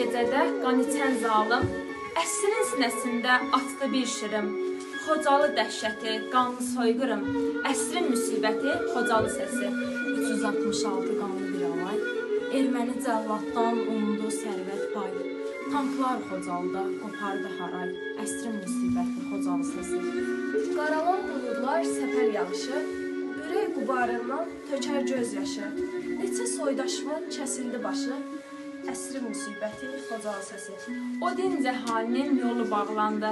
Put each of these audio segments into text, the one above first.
gecədə qan içən zalım, əsrin sinəsində atdı bir şırım. Xocalı dəhşəti, qanlı soyqırım, əsrin müsibəti, Xocalı səsi. 366 qanlı bir alay, erməni cəlladdan umdu sərvət pay. Tanklar Xocalıda qopardı haray, əsrin müsibəti, Xocalı səsi. Qaralan buludlar səpər yağışı, ürək qubarından tökər göz yaşı. Neçə soydaşımın kəsildi başı, əsrin müsibəti, Xocalı səsi. O dinc əhalinin yolu bağlandı,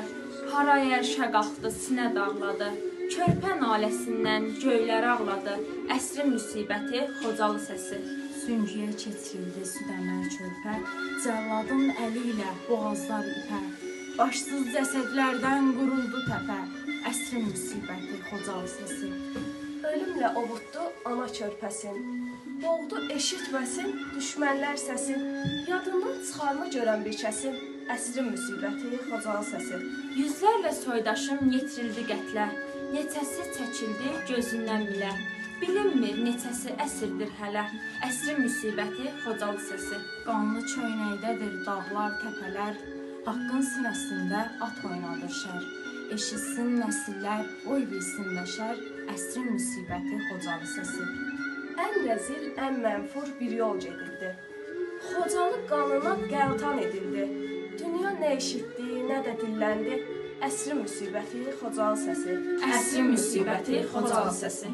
haraya ərşə qalxdı, sinə dağladı. Körpə naləsindən göylər ağladı, əsrin müsibəti, Xocalı səsi. Süngüyə keçirildi südəmər çölpə, cəlladın əli ilə boğazlar ipə. Başsız cəsədlərdən quruldu təpə, əsrin müsibəti, Xocalı səsi. Ölümlə ovutdu ana körpəsin, boğdu eşitməsin düşmənlər səsin. Yadından çıxarma görən bir kəsin, əsrin müsibəti, Xocalı səsi. Yüzlərlə soydaşım yetirildi qətlə, neçəsi çəkildi gözündən bilə. Bilinmir neçəsi əsirdir hələ, əsrin müsibəti, Xocalı səsi. Qanlı çöynəkdədir dağlar, təpələr, haqqın sinəsində at oynadır şər. Eşitsin nəsillər, oy bilsin bəşər, əsrin müsibəti, Xocalı səsi. Ən rəzil, ən mənfur bir yol gedildi. Xocalı qanına qəltan edildi. Dünya nə eşitdi, nə də dilləndi, əsrin müsibəti, Xocalı səsi. Əsrin müsibəti, Xocalı səsi.